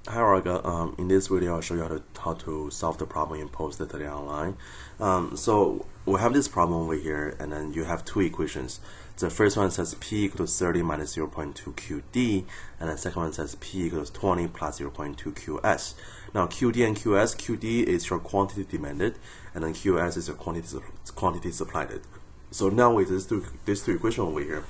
Hi Olga, in this video I'll show you how to solve the problem in Post-it online. So we have this problem over here, and then you have two equations. The first one says P equals 30 minus 0.2 QD, and the second one says P equals 20 plus 0.2 QS. Now QD and QS, QD is your quantity demanded, and then QS is your quantity supplied. So now with these two equations over here,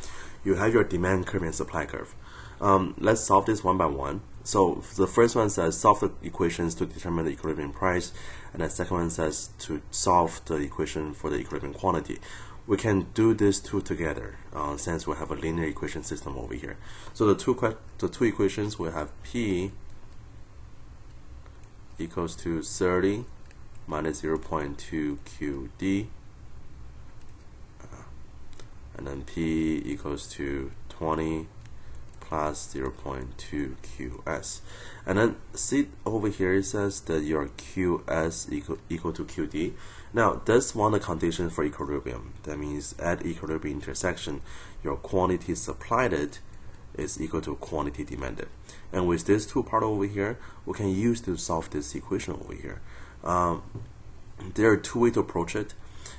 you have your demand curve and supply curve. Let's solve this one by one. So the first one says solve the equations to determine the equilibrium price, and the second one says to solve the equation for the equilibrium quantity. We can do these two together since we have a linear equation system over here. So the two equations we have P equals to 30 minus 0.2 QD, and then P equals to 20 plus 0.2 QS. And then see over here it says that your QS equal to QD. Now that's one of the conditions for equilibrium. That means at equilibrium intersection, your quantity supplied is equal to quantity demanded. And with this two part over here, we can use to solve this equation over here. There are two ways to approach it.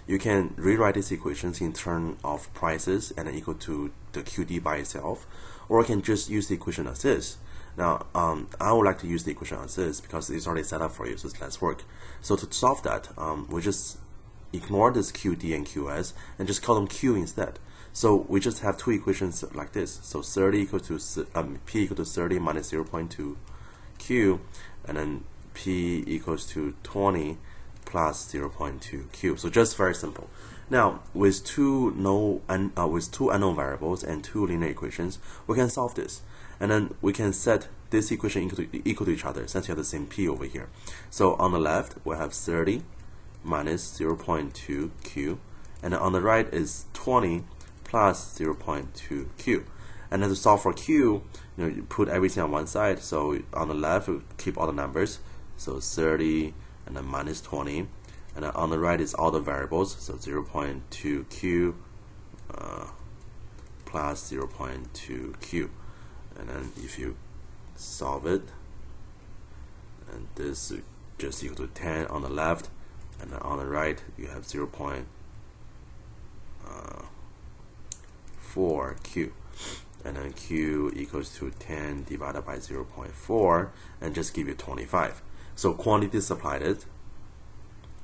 You can rewrite these equations in terms of prices and equal to the QD by itself, or you can just use the equation as is. Now, I would like to use the equation as is because it's already set up for you, so it's less work. So to solve that, we just ignore this QD and QS and just call them Q instead. So we just have two equations like this. So 30 equal to P equal to 30 minus 0.2 Q, and then P equals to 20 plus 0.2 Q. So just very simple. Now with two unknown variables and two linear equations, we can solve this, and then we can set this equation equal to each other since you have the same P over here. So on the left we have 30 minus 0.2 Q, and then on the right is 20 plus 0.2 Q. And then to solve for Q, you put everything on one side. So on the left we keep all the numbers, so 30 and then minus 20, and then on the right is all the variables, so 0.2 Q plus 0.2 Q. And then if you solve it, and this is just equal to 10 on the left, and then on the right you have 0.4 Q, and then Q equals to 10 divided by 0.4, and just give you 25. So quantity supplied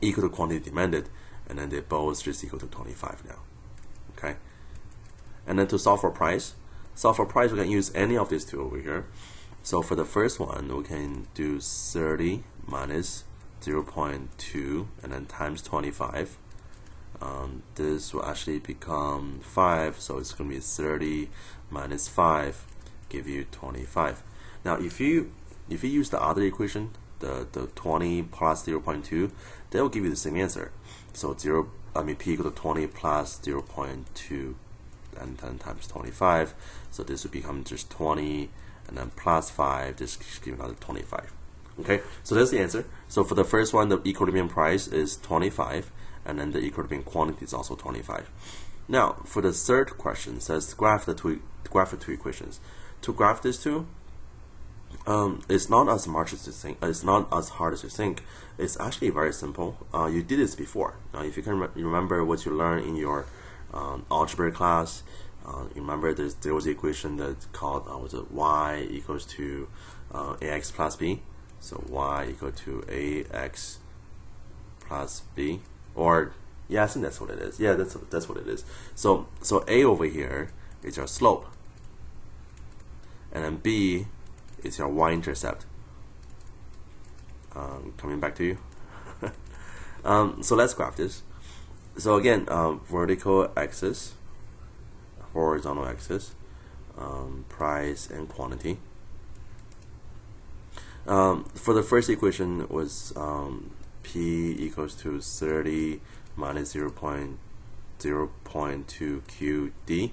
equal to quantity demanded, and then they both just equal to 25 now. Okay. And then to solve for price, we can use any of these two over here. So for the first one, we can do 30 minus 0.2 and then times 25. This will actually become 5, so it's going to be 30 minus 5 give you 25. Now if you use the other equation, the 20 plus 0.2, that will give you the same answer. So P equal to 20 plus 0.2 and then times 25. So this will become just 20 and then plus 5, just give another 25. Okay, so that's the answer. So for the first one, the equilibrium price is 25, and then the equilibrium quantity is also 25. Now for the third question, it says graph the two equations. To graph these two, it's not as much as you think. It's not as hard as you think. It's actually very simple. You did this before. If you can remember what you learned in your algebra class, you remember there was an equation that called was it y equals to ax plus b. So y equal to ax plus b, or yeah, I think that's what it is. Yeah, that's what it is. So a over here is your slope, and then b is your y-intercept. Coming back to you. So let's graph this. So again, vertical axis, horizontal axis, price and quantity. For the first equation was P equals to 30 minus 0.2 QD.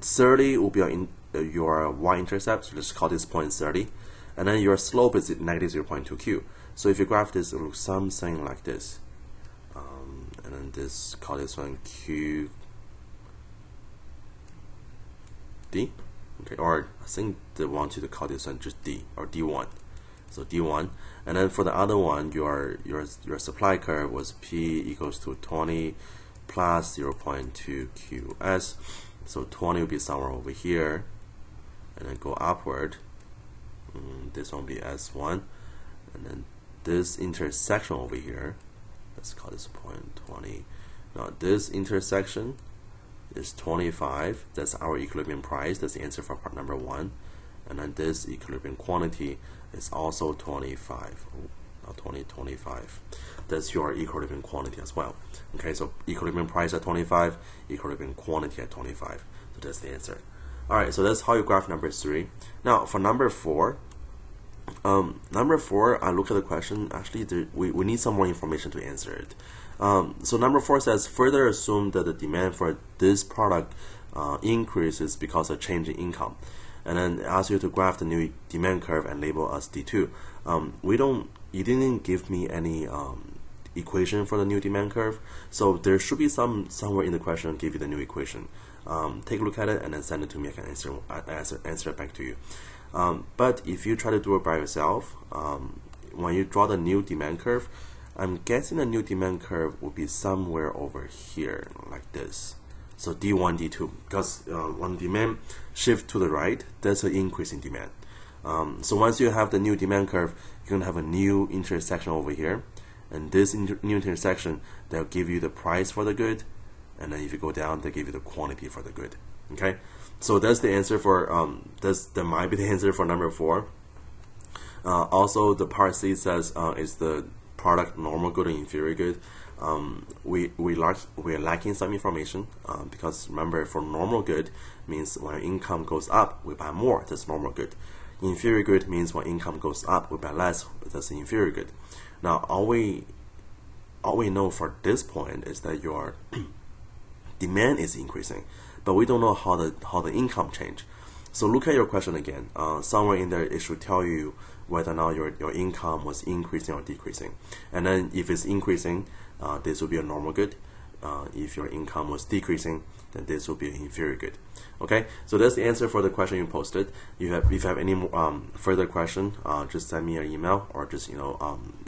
30 will be your y-intercept, so let's call this point 30, and then your slope is negative 0.2 Q. So if you graph this, it looks something like this, and then call this one QD. Okay, or I think they want you to call this one just D or D1. So D1, and then for the other one, your supply curve was P equals to 20 plus 0.2 QS. So 20 will be somewhere over here, and then go upward. This one will be S1, and then this intersection over here, let's call this point 20. Now this intersection is 25. That's our equilibrium price. That's the answer for part number 1. And then this equilibrium quantity is also 25. Now 25. That's your equilibrium quantity as well. Okay, so equilibrium price at 25, equilibrium quantity at 25. So that's the answer. Alright, so that's how you graph number 3. Now for number 4, I look at the question. Actually, we need some more information to answer it. So number 4 says, further assume that the demand for this product increases because of change in income. And then it asks you to graph the new demand curve and label as D2. You didn't give me any equation for the new demand curve, so there should be somewhere in the question give you the new equation. Take a look at it and then send it to me. I can answer it back to you. But if you try to do it by yourself, when you draw the new demand curve, I'm guessing the new demand curve will be somewhere over here, like this. So D1, D2, because when demand shift to the right, there's an increase in demand. So once you have the new demand curve, you're gonna have a new intersection over here, and this new intersection, they'll give you the price for the good, and then if you go down, they give you the quantity for the good. Okay, so that's the answer for that might be the answer for number 4. Also, the part C says is the product normal good or inferior good. We are lacking some information because remember, for normal good means when income goes up, we buy more. That's normal good. Inferior good means when income goes up, we buy less. That's inferior good. Now, all we know for this point is that your demand is increasing, but we don't know how the income change. So look at your question again. Somewhere in there, it should tell you whether or not your income was increasing or decreasing. And then if it's increasing, this will be a normal good. If your income was decreasing, then this will be an inferior good. Okay, so that's the answer for the question you posted. If you have any further question, just send me an email or just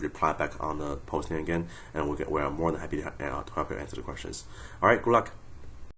reply back on the posting again, and we're more than happy to help you answer the questions. All right, good luck.